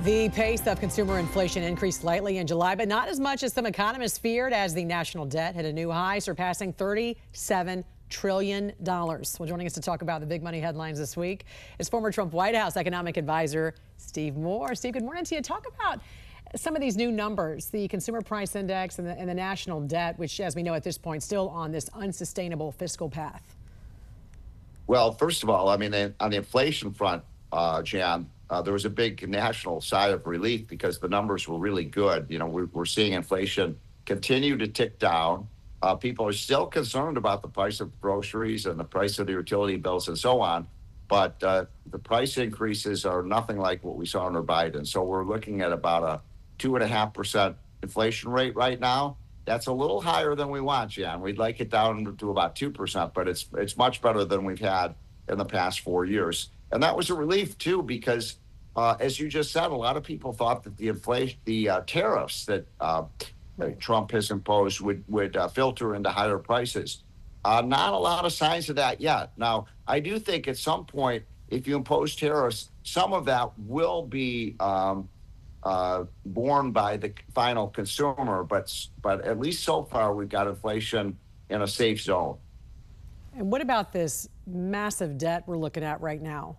The pace of consumer inflation increased slightly in July, but not as much as some economists feared, as the national debt hit a new high, surpassing $37 trillion. Well, joining us to talk about the big money headlines this week is former Trump White House economic advisor Steve Moore. Steve, good morning to you. Talk about some of these new numbers, the consumer price index and the national debt, which, as we know at this point, still on this unsustainable fiscal path. Well, first of all, I mean, on the inflation front, Jan, there was a big national sigh of relief because the numbers were really good. You know, we're seeing inflation continue to tick down. People are still concerned about the price of groceries and the price of the utility bills and so on. But the price increases are nothing like what we saw under Biden. So we're looking at about a 2.5% inflation rate right now. That's a little higher than we want, Jan. We'd like it down to about 2%, but it's much better than we've had in the past 4 years. And that was a relief, too, because as you just said, a lot of people thought that the tariffs that Trump has imposed would filter into higher prices. Not a lot of signs of that yet. Now, I do think at some point, if you impose tariffs, some of that will be borne by the final consumer. But at least so far, we've got inflation in a safe zone. And what about this massive debt we're looking at right now?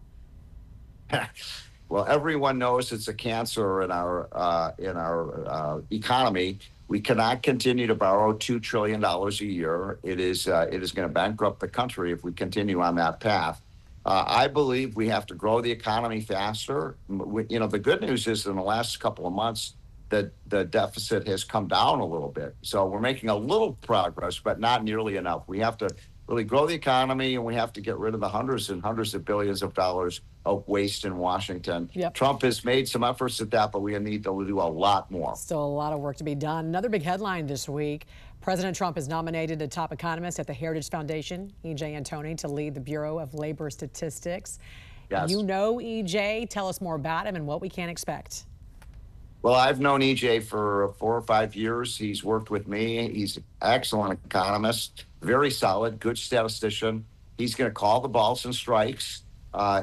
Well, everyone knows it's a cancer in our economy. We cannot continue to borrow $2 trillion a year. It is going to bankrupt the country if we continue on that path. I believe we have to grow the economy faster. You know, the good news is in the last couple of months, the deficit has come down a little bit. So we're making a little progress, but not nearly enough. We have to really grow the economy, and we have to get rid of the hundreds and hundreds of billions of dollars of waste in Washington. Yep. Trump has made some efforts at that, but we need to do a lot more. Still a lot of work to be done. Another big headline this week: President Trump has nominated a top economist at the Heritage Foundation, E.J. Antoni, to lead the Bureau of Labor Statistics. Yes. You know E.J. Tell us more about him and what we can expect. Well, I've known E.J. for 4 or 5 years. He's worked with me. He's an excellent economist, very solid, good statistician. He's going to call the balls and strikes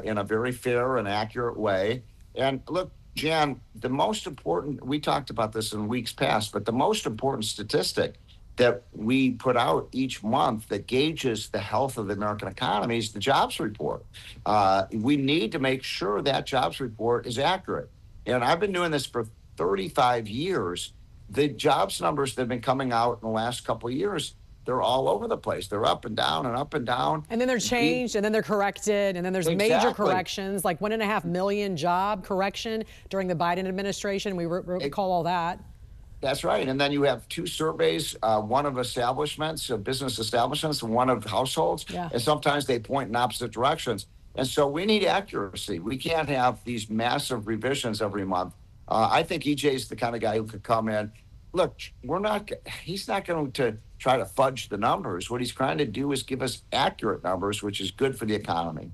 in a very fair and accurate way. And look, Jan, the most important, we talked about this in weeks past, but the most important statistic that we put out each month that gauges the health of the American economy is the jobs report. We need to make sure that jobs report is accurate. And I've been doing this for 35 years. The jobs numbers that have been coming out in the last couple of years, they're all over the place. They're up and down and up and down. And then they're changed, and then they're corrected, and then there's major corrections, like 1.5 million job correction during the Biden administration. We recall all that. That's right. And then you have 2 surveys, one of establishments, business establishments, and one of households. Yeah. And sometimes they point in opposite directions. And so we need accuracy. We can't have these massive revisions every month. I think EJ is the kind of guy who could come in. Look, he's not going to try to fudge the numbers. What he's trying to do is give us accurate numbers, which is good for the economy.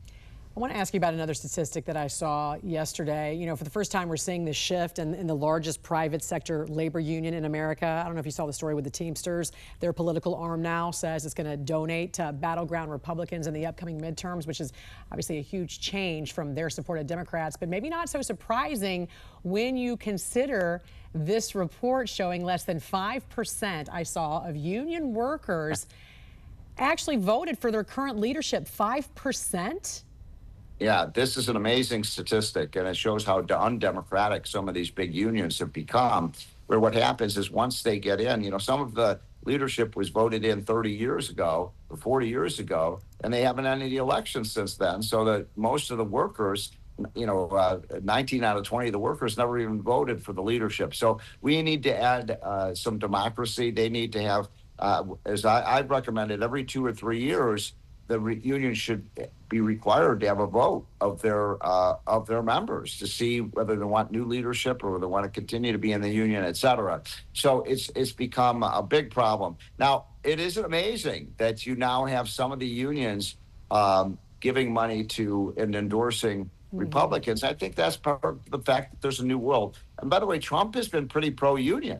I want to ask you about another statistic that I saw yesterday. You know, for the first time, we're seeing this shift in the largest private sector labor union in America. I don't know if you saw the story with the Teamsters. Their political arm now says it's going to donate to battleground Republicans in the upcoming midterms, which is obviously a huge change from their supported Democrats, but maybe not so surprising when you consider this report showing less than 5%, I saw, of union workers actually voted for their current leadership. 5%? Yeah, this is an amazing statistic, and it shows how undemocratic some of these big unions have become, where what happens is once they get in, you know, some of the leadership was voted in 30 years ago or 40 years ago, and they haven't had any elections since then. So that most of the workers, 19 out of 20 of the workers never even voted for the leadership. So we need to add some democracy. They need to have, as I've recommended, every 2 or 3 years, the union should be required to have a vote of their members to see whether they want new leadership or whether they want to continue to be in the union, et cetera. So it's become a big problem. Now, it is amazing that you now have some of the unions giving money to and endorsing Republicans. I think that's part of the fact that there's a new world. And by the way, Trump has been pretty pro-union.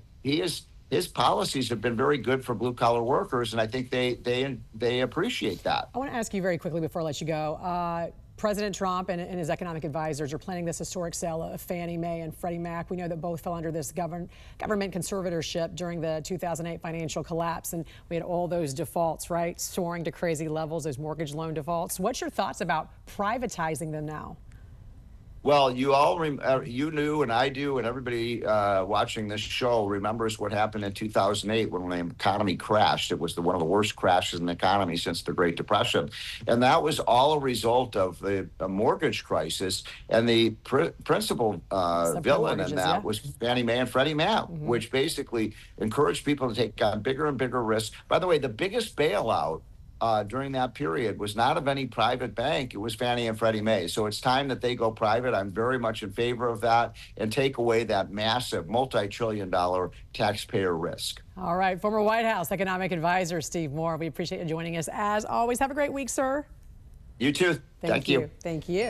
His policies have been very good for blue-collar workers, and I think they appreciate that. I want to ask you very quickly before I let you go. President Trump and his economic advisors are planning this historic sale of Fannie Mae and Freddie Mac. We know that both fell under this government conservatorship during the 2008 financial collapse, and we had all those defaults, right, soaring to crazy levels, those mortgage loan defaults. What's your thoughts about privatizing them now? Well, you knew, and I do, and everybody watching this show remembers what happened in 2008 when the economy crashed. It was one of the worst crashes in the economy since the Great Depression. And that was all a result of the mortgage crisis. And the principal villain in that was Fannie Mae and Freddie Mac, which basically encouraged people to take on bigger and bigger risks. By the way, the biggest bailout during that period was not of any private bank. It was Fannie and Freddie Mae. So it's time that they go private. I'm very much in favor of that and take away that massive multi-trillion-dollar taxpayer risk. All right. Former White House economic advisor Steve Moore, we appreciate you joining us. As always, have a great week, sir. You too. Thank you. Thank you.